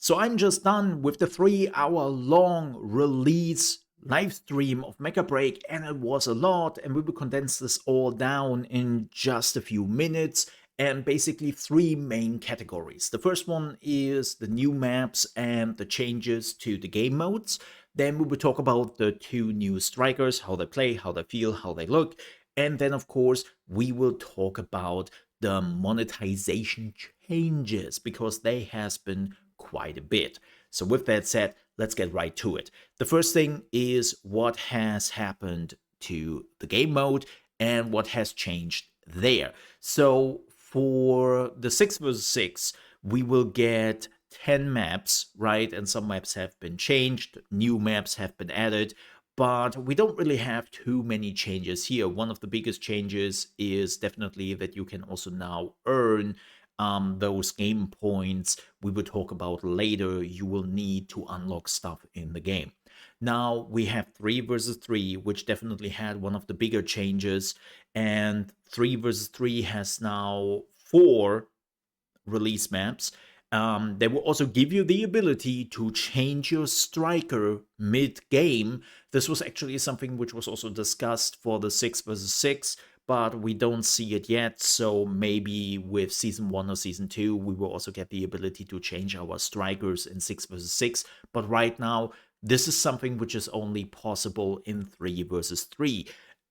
So I'm just done with the 3 hour long release live stream of Mecha Break, and it was a lot, and we will condense this all down in just a few minutes. And basically, three main categories. The first one is the new maps and the changes to the game modes. Then we will talk about the two new strikers, how they play, how they feel, how they look. And then, of course, we will talk about the monetization changes because they has been quite a bit. So with that said, let's get right to it. The first thing is what has happened to the game mode and what has changed there. So for the 6 versus 6, we will get 10 maps, right? And some maps have been changed, new maps have been added, but we don't really have too many changes here. One of the biggest changes is definitely that you can also now earn those game points we will talk about later. You will need to unlock stuff in the game. Now we have 3 versus 3, which definitely had one of the bigger changes, and 3 versus 3 has now 4 release maps. They will also give you the ability to change your striker mid-game. This was actually something which was also discussed for the 6 versus 6, but we don't see it yet. So maybe with Season 1 or Season 2, we will also get the ability to change our strikers in 6 versus 6. But right now, this is something which is only possible in 3 versus 3.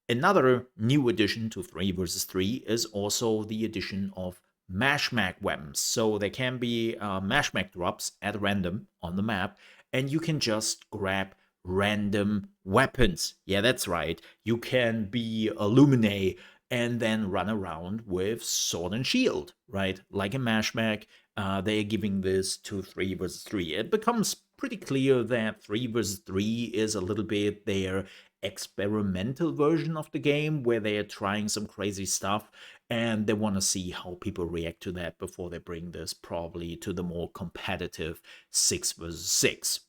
Another new addition to 3 versus 3 is also the addition of Mech weapons. So there can be Mech drops at random on the map, and you can just grab random weapons. Yeah, that's right. You can be Illumine and then run around with sword and shield, right? Like a Mech. They're giving this to 3 versus 3. It becomes pretty clear that 3 versus 3 is a little bit their experimental version of the game where they are trying some crazy stuff and they want to see how people react to that before they bring this probably to the more competitive 6 versus 6.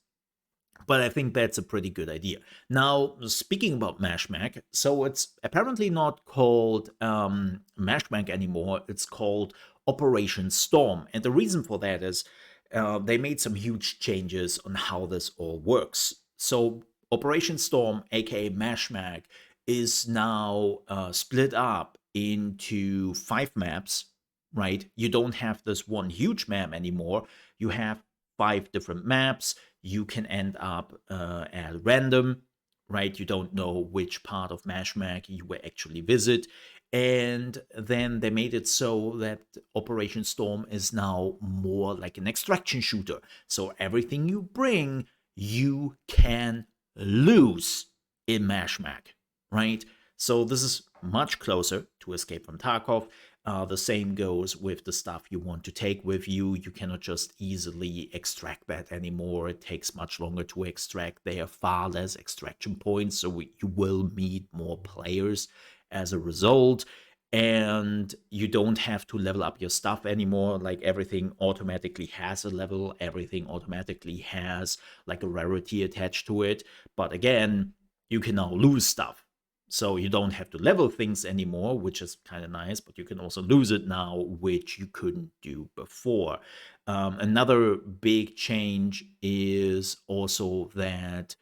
But I think that's a pretty good idea. Now, speaking about Mech, so it's apparently not called Mech anymore. It's called Operation Storm. And the reason for that is they made some huge changes on how this all works. So Operation Storm, aka Mech, is now split up into 5 maps, right? You don't have this one huge map anymore. You have 5 different maps. You can end up at random, right? You don't know which part of Mech you will actually visit. And then they made it so that Operation Storm is now more like an extraction shooter. So everything you bring, you can lose in Mech, right? So this is much closer to Escape from Tarkov. The same goes with the stuff you want to take with you. You cannot just easily extract that anymore. It takes much longer to extract. There are far less extraction points, so you will meet more players as a result. And you don't have to level up your stuff anymore. Like everything automatically has a level. Everything automatically has like a rarity attached to it. But again, you can now lose stuff. So you don't have to level things anymore, which is kind of nice, but you can also lose it now, which you couldn't do before. Another big change is also that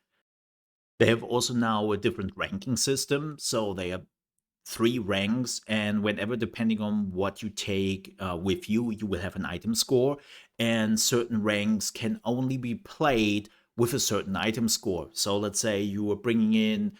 they have also now a different ranking system. So they have 3 ranks, and whenever, depending on what you take with you, you will have an item score, and certain ranks can only be played with a certain item score. So let's say you were bringing in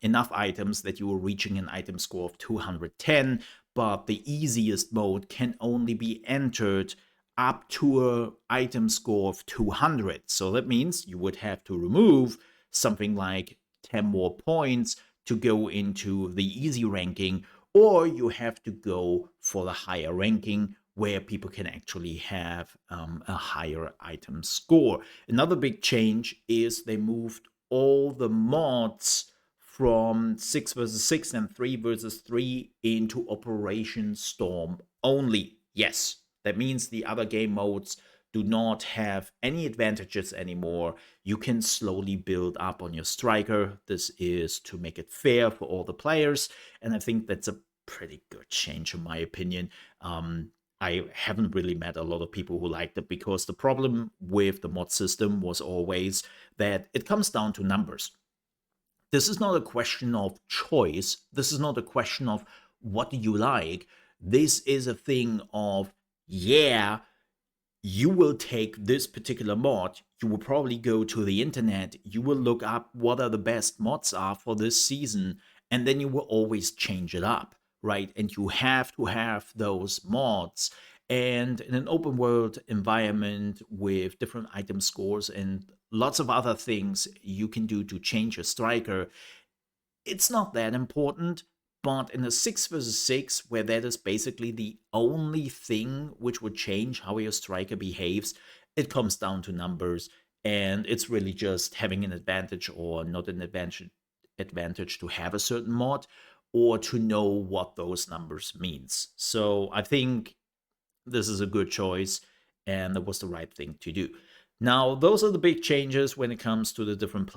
enough items that you were reaching an item score of 210, but the easiest mode can only be entered up to an item score of 200. So that means you would have to remove something like 10 more points to go into the easy ranking, or you have to go for the higher ranking where people can actually have a higher item score. Another big change is they moved all the mods from 6 versus 6 and 3 versus 3 into Operation Storm only. Yes, that means the other game modes do not have any advantages anymore. You can slowly build up on your striker. This is to make it fair for all the players, and I think that's a pretty good change in my opinion. I haven't really met a lot of people who liked it, because the problem with the mod system was always that it comes down to numbers. This is not a question of choice. This is not a question of what do you like. This is a thing of, yeah, you will take this particular mod, you will probably go to the internet, you will look up what are the best mods are for this season, and then you will always change it up, right? And you have to have those mods. And in an open world environment with different item scores and lots of other things you can do to change a striker, it's not that important. But in a 6 versus 6, where that is basically the only thing which would change how your striker behaves, it comes down to numbers. And it's really just having an advantage or not an advantage to have a certain mod, or to know what those numbers means. So I think this is a good choice, and that was the right thing to do. Now, those are the big changes when it comes to the different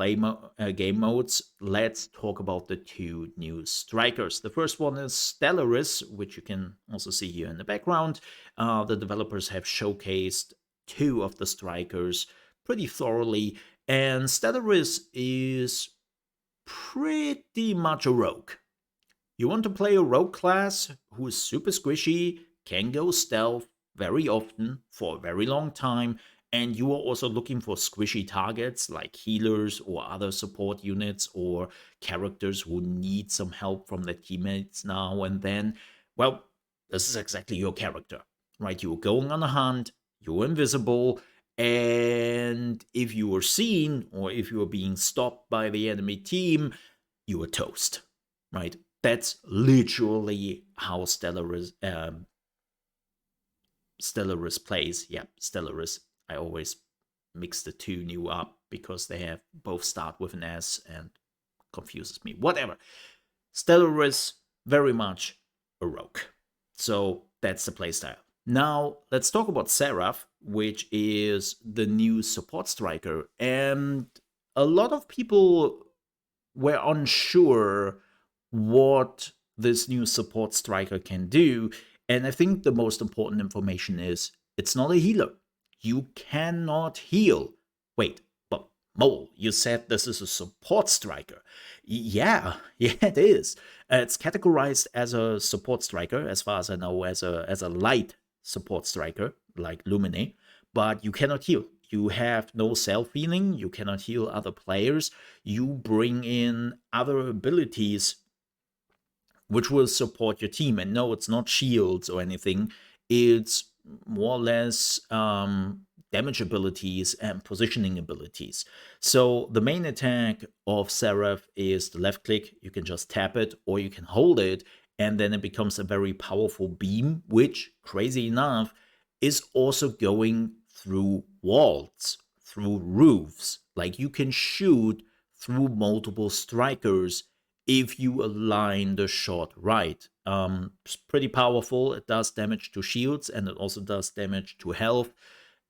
game modes. Let's talk about the two new strikers. The first one is Stellaris, which you can also see here in the background. The developers have showcased two of the strikers pretty thoroughly, and Stellaris is pretty much a rogue. You want to play a rogue class who is super squishy, can go stealth very often for a very long time, and you are also looking for squishy targets like healers or other support units or characters who need some help from their teammates now and then, well, this is exactly your character, right? You're going on a hunt, you're invisible, and if you are seen or if you are being stopped by the enemy team, you are toast, right? That's literally how Stellaris plays. Yeah, Stellaris. I always mix the two new up because they have both start with an S and confuses me. Whatever. Stellaris, very much a rogue. So that's the playstyle. Now, let's talk about Seraph, which is the new support striker. And a lot of people were unsure what this new support striker can do. And I think the most important information is it's not a healer. You cannot heal. Wait, but Mole, you said this is a support striker. Yeah, yeah, it is. It's categorized as a support striker, as far as I know, as a light support striker, like Lumine, but you cannot heal. You have no self-healing, you cannot heal other players, you bring in other abilities which will support your team. And no, it's not shields or anything. It's more or less damage abilities and positioning abilities. So the main attack of Seraph is the left click. You can just tap it or you can hold it, and then it becomes a very powerful beam, which, crazy enough, is also going through walls, through roofs. Like, you can shoot through multiple strikers if you align the shot right. It's pretty powerful. It does damage to shields and it also does damage to health.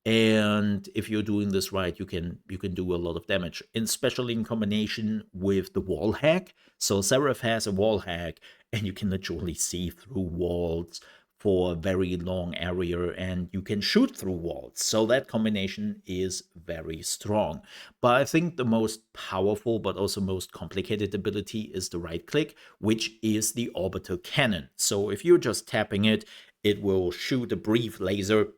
And if you're doing this right, you can do a lot of damage, especially in combination with the wall hack. So Seraph has a wall hack, and you can literally see through walls for a very long area, and you can shoot through walls. So that combination is very strong. But I think the most powerful but also most complicated ability is the right click, which is the orbital cannon. So if you're just tapping it, it will shoot a brief laser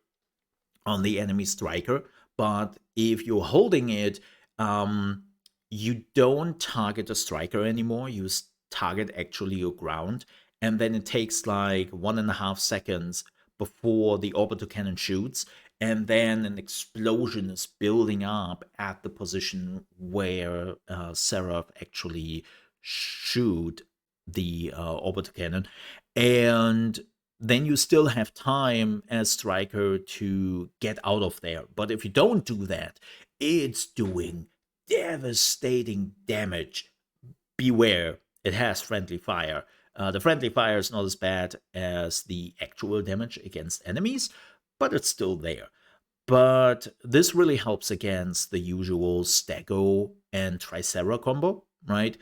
on the enemy striker. But if you're holding it, you don't target the striker anymore. You target actually your ground. And then it takes like 1.5 seconds before the orbital cannon shoots. And then an explosion is building up at the position where Seraph actually shoot the orbital cannon. And then you still have time as striker to get out of there. But if you don't do that, it's doing devastating damage. Beware, it has friendly fire. The friendly fire is not as bad as the actual damage against enemies, but it's still there. But this really helps against the usual Stego and Tricera combo, right?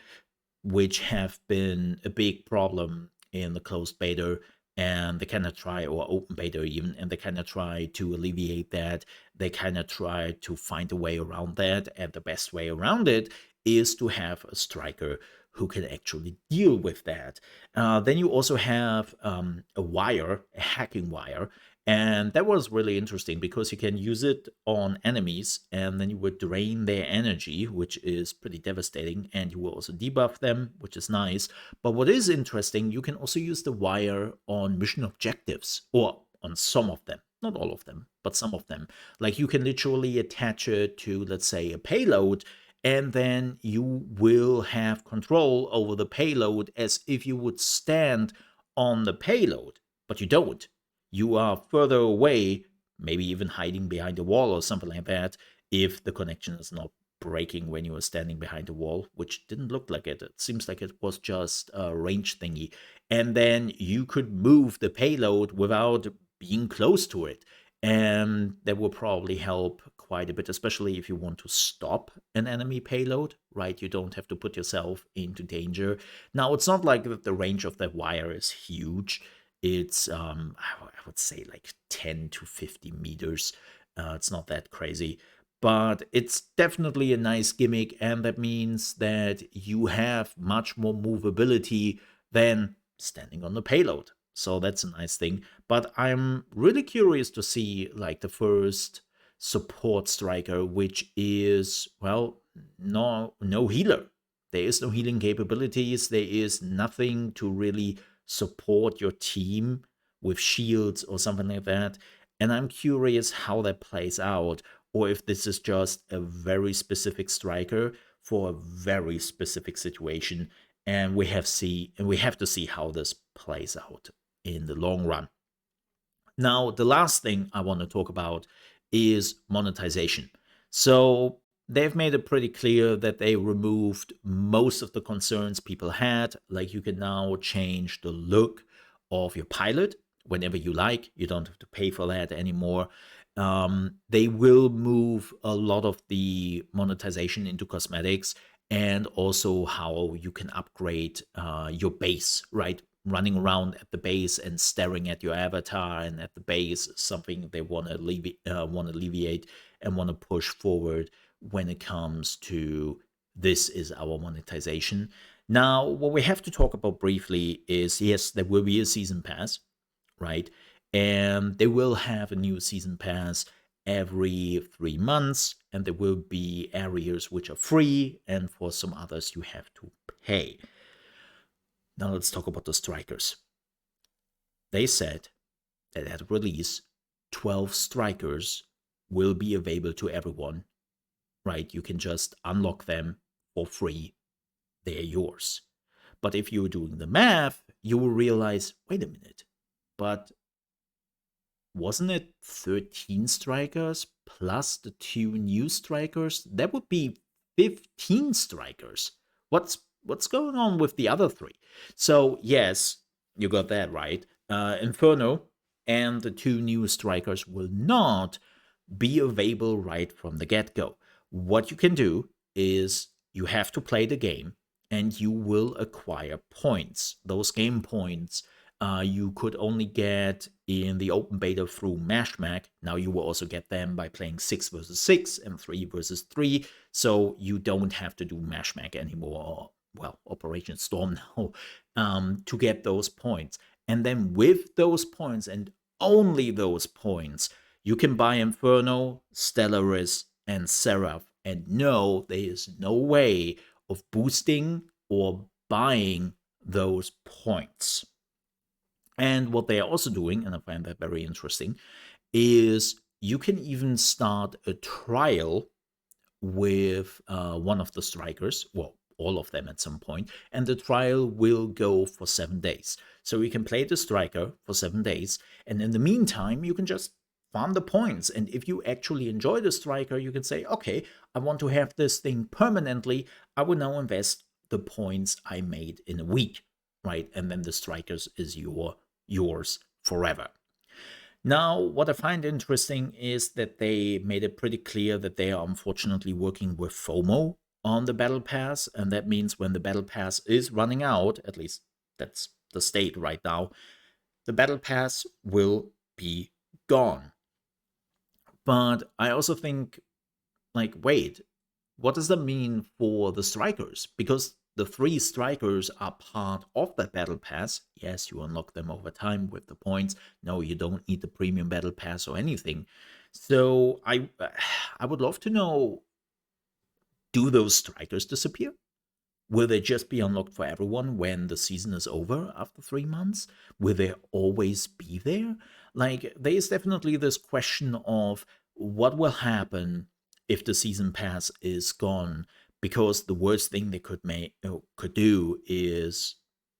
Which have been a big problem in the closed beta. and they kind of try, or open beta even, and they kind of try to alleviate that. They kind of try to find a way around that, and the best way around it is to have a striker who can actually deal with that. Then you also have a wire, a hacking wire, and that was really interesting because you can use it on enemies and then you would drain their energy, which is pretty devastating, and you will also debuff them, which is nice. But what is interesting, you can also use the wire on mission objectives, or on some of them. Not all of them, but some of them. Like you can literally attach it to, let's say, a payload, and then you will have control over the payload as if you would stand on the payload, but you don't. You are further away, maybe even hiding behind a wall or something like that, if the connection is not breaking when you were standing behind a wall, which didn't look like it. It seems like it was just a range thingy. And then you could move the payload without being close to it. And that will probably help quite a bit, especially if you want to stop an enemy payload, right? You don't have to put yourself into danger. Now, it's not like that the range of that wire is huge. It's, I would say, like 10 to 50 meters. It's not that crazy. But it's definitely a nice gimmick, and that means that you have much more movability than standing on the payload. So that's a nice thing. But I'm really curious to see like the first support striker, which is, well, no healer. There is no healing capabilities. There is nothing to really support your team with shields or something like that. And I'm curious how that plays out, or if this is just a very specific striker for a very specific situation, and we have to see how this plays out in the long run. Now, the last thing I want to talk about is monetization. So they've made it pretty clear that they removed most of the concerns people had. Like, you can now change the look of your pilot whenever you like. You don't have to pay for that anymore. They will move a lot of the monetization into cosmetics, and also how you can upgrade your base, right? Running around at the base and staring at your avatar and at the base is something they want to alleviate and want to push forward when it comes to this is our monetization. Now, what we have to talk about briefly is, yes, there will be a season pass, right? And they will have a new season pass every 3 months, and there will be areas which are free, and for some others you have to pay. Now let's talk about the strikers. They said that at release, 12 strikers will be available to everyone, right? You can just unlock them for free. They're yours. But if you're doing the math, you will realize, wait a minute, but wasn't it 13 strikers plus the 2 new strikers? That would be 15 strikers. What's going on with the other 3? So yes, you got that right. Inferno and the 2 new strikers will not be available right from the get-go. What you can do is you have to play the game, and you will acquire points. Those game points you could only get in the open beta through Mech. Now you will also get them by playing 6 versus 6 and 3 versus 3, so you don't have to do Mech anymore, well, Operation Storm now, to get those points. And then with those points, and only those points, you can buy Inferno, Stellaris, and Seraph. And no, there is no way of boosting or buying those points. And what they are also doing, and I find that very interesting, is you can even start a trial with one of the strikers, well, all of them at some point, and the trial will go for 7 days. So you can play the striker for 7 days, and in the meantime, you can just farm the points. And if you actually enjoy the striker, you can say, okay, I want to have this thing permanently. I will now invest the points I made in a week, right? And then the strikers is yours forever. Now, what I find interesting is that they made it pretty clear that they are unfortunately working with FOMO on the Battle Pass, and that means when the Battle Pass is running out, at least that's the state right now, the battle pass will be gone. But I also think, like, wait, what does that mean for the strikers? Because the 3 strikers are part of that battle pass. Yes, you unlock them over time with the points. No, you don't need the premium battle pass or anything. So I would love to know, do those strikers disappear? Will they just be unlocked for everyone when the season is over after 3 months? Will they always be there? Like, there is definitely this question of what will happen if the season pass is gone, because the worst thing they could do is,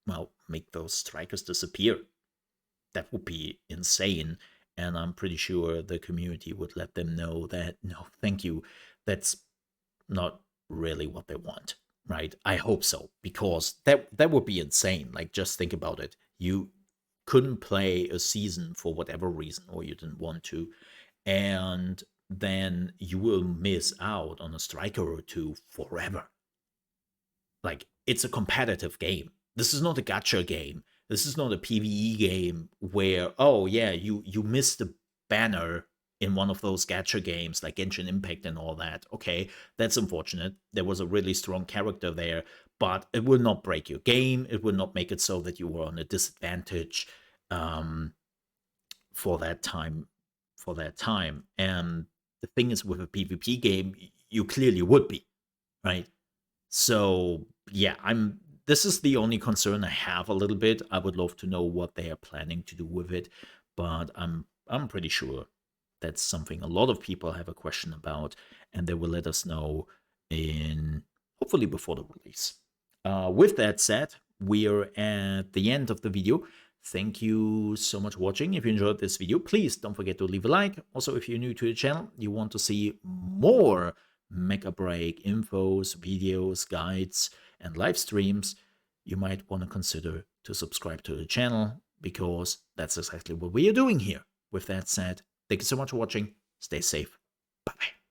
well, make those strikers disappear. That would be insane, and I'm pretty sure the community would let them know that no, thank you. That's not really what they want, right? I hope so, because that would be insane. Like, just think about it. You couldn't play a season for whatever reason, or you didn't want to, and then you will miss out on a striker or two forever. Like, it's a competitive game. This is not a gacha game. This is not a PvE game where, oh yeah, you missed the banner in one of those gacha games like Genshin Impact and all that. Okay, that's unfortunate. There was a really strong character there, but it will not break your game. It will not make it so that you were on a disadvantage um, for that time. For that time, and the thing is, with a PvP game, you clearly would be, right? So yeah, this is the only concern I have a little bit. I would love to know what they are planning to do with it, but I'm pretty sure that's something a lot of people have a question about, and they will let us know in, hopefully, before the release. With that said, we're at the end of the video. Thank you so much for watching. If you enjoyed this video, please don't forget to leave a like. Also, if you're new to the channel, you want to see more Mecha Break infos, videos, guides, and live streams, you might want to consider to subscribe to the channel, because that's exactly what we are doing here. With that said, thank you so much for watching. Stay safe. Bye-bye.